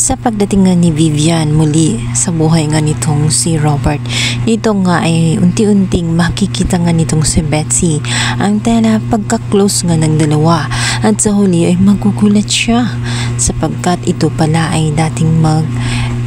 Sa pagdating nga ni Vivian muli sa buhay nga nitong si Robert, ito nga ay unti-unting makikita nga nitong si Betsy ang tela pagka-close nga ng dalawa, at sa huli ay magugulat siya sapagkat ito pala ay dating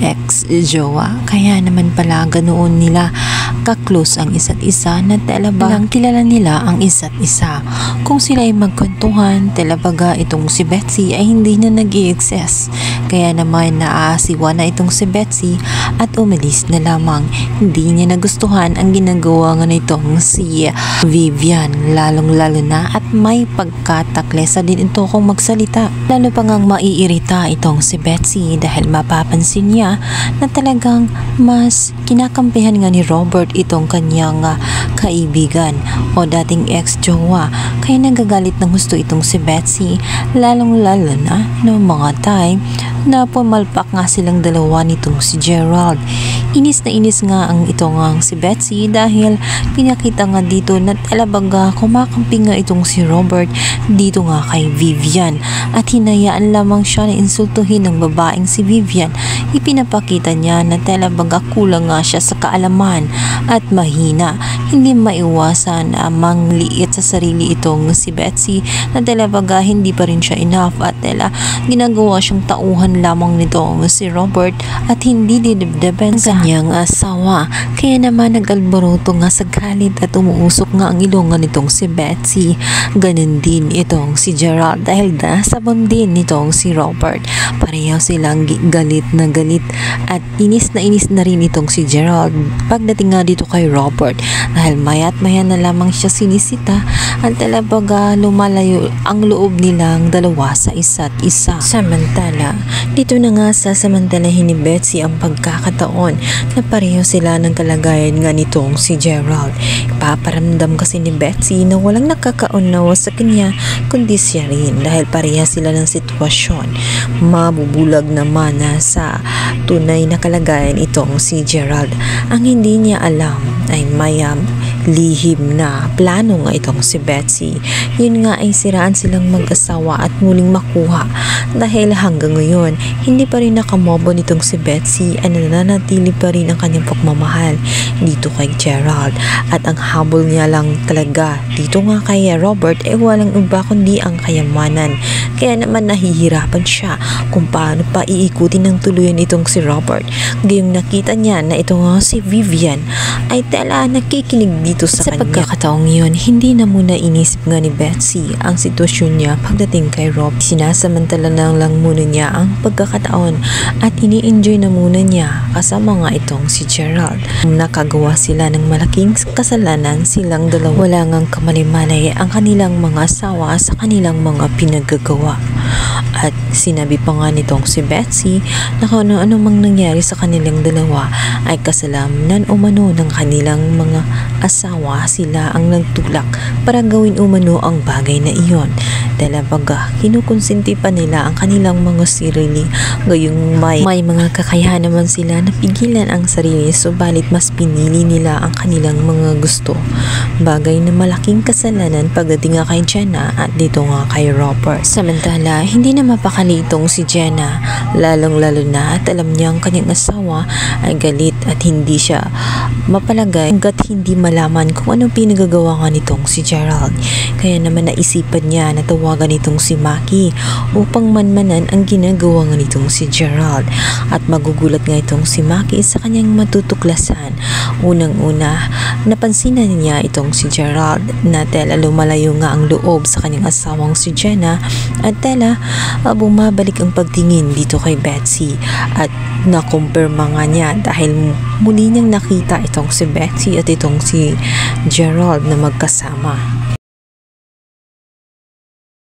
ex-jowa. Kaya naman pala ganoon nila ka-close ang isa't isa na talagang kilala nila ang isa't isa. Kung sila ay magkwentuhan, talabaga itong si Betsy ay hindi na nag-i-exist. Kaya naman naaasiwa na itong si Betsy at umalis na lamang. Hindi niya nagustuhan ang ginagawa nga nitong si Vivian, lalong-lalo na at may pagkataklesa din ito kung magsalita. Lalo pa ngang maiirita itong si Betsy dahil mapapansin niya na talagang mas kinakampihan nga ni Robert itong kanyang kaibigan o dating ex-jowa. Kaya nagagalit ng gusto itong si Betsy, lalong-lalo na noong mga time na pumalpak nga silang dalawa nitong si Gerald. Inis na inis nga ang itong si Betsy dahil pinakita nga dito na talabaga kumakampi nga itong si Robert dito nga kay Vivian at hinayaan lamang siya na insultuhin ng babaeng si Vivian. Ipinapakita niya na talabaga kulang nga siya sa kaalaman at mahina. Hindi maiwasan na mangliit sa sarili itong si Betsy na talabaga hindi pa rin siya enough at ginagawa siyang tauhan lamang nitong si Robert at hindi didibdiban sa kanyang asawa. Kaya naman nag-alboroto nga sa galit at umuusok nga ang ilongan nitong si Betsy. Ganun din itong si Gerald dahil nasabon din nitong si Robert. Pareho silang galit na galit at inis na rin itong si Gerald pagdating nga dito kay Robert dahil maya't maya na lamang siya sinisita at talabaga lumalayo ang loob nilang dalawa sa isa't isa. Samantala, dito na nga sasamantalahin ni Betsy ang pagkakataon na pareho sila ng kalagayan nga nitong si Gerald. Ipaparamdam kasi ni Betsy na walang nakakaunawa sa kanya kundi siya rin dahil pareha sila ng sitwasyon. Mabubulag naman na sa tunay na kalagayan itong si Gerald. Ang hindi niya alam ay may lihim na plano nga itong si Betsy. Yun nga ay siraan silang mag-asawa at muling makuha dahil hanggang ngayon hindi pa rin nakamobo nitong si Betsy at nananatili pa rin ang kanyang pagmamahal dito kay Gerald at ang habol niya lang talaga dito nga kay Robert ay walang iba kundi ang kayamanan. Kaya naman nahihirapan siya kung paano pa iikutin ng tuluyan itong si Robert. Gayong nakita niya na ito nga si Vivian ay nakikinig dito sa kanya. Pagkakataong yun, hindi na muna inisip nga ni Betsy ang sitwasyon niya pagdating kay Rob. Sinasamantala na lang muna niya ang pagkakataon at ini-enjoy na muna niya kasama nga itong si Gerald. Nakagawa sila ng malaking kasalanan silang dalawa. Wala ngang kamali-malay ang kanilang mga asawa sa kanilang mga pinagagawa. At sinabi pa nga nitong si Betsy na kung ano mang nangyari sa kanilang dalawa ay kasalanan umano ng kanilang mga asawa. Sila ang nagtulak para gawin umano ang bagay na iyon. Talabaga, kinukonsinti pa nila ang kanilang mga sarili. Gayong may mga kakayahan naman sila na pigilan ang sarili, subalit mas pinili nila ang kanilang mga gusto. Bagay na malaking kasalanan pagdating nga kay Jenna at dito nga kay Robert. Samantala, hindi na mapakali itong si Jenna, lalong-lalo na at alam niya ang kanyang asawa ay galit at hindi siya mapalagay hanggat hindi malaman kung anong pinagagawa nga nitong si Gerald. Kaya naman naisipan niya na tawagan nitong si Maki upang manmanan ang ginagawa nga nitong si Gerald. At magugulat nga itong si Maki sa kanyang matutuklasan. Unang-una, napansin na niya itong si Gerald na lumalayo nga ang loob sa kanyang asawang si Jenna at bumabalik ang pagtingin dito kay Betsy at nakumpirma nga niya dahil muli niyang nakita itong si Betsy at itong si Gerald na magkasama.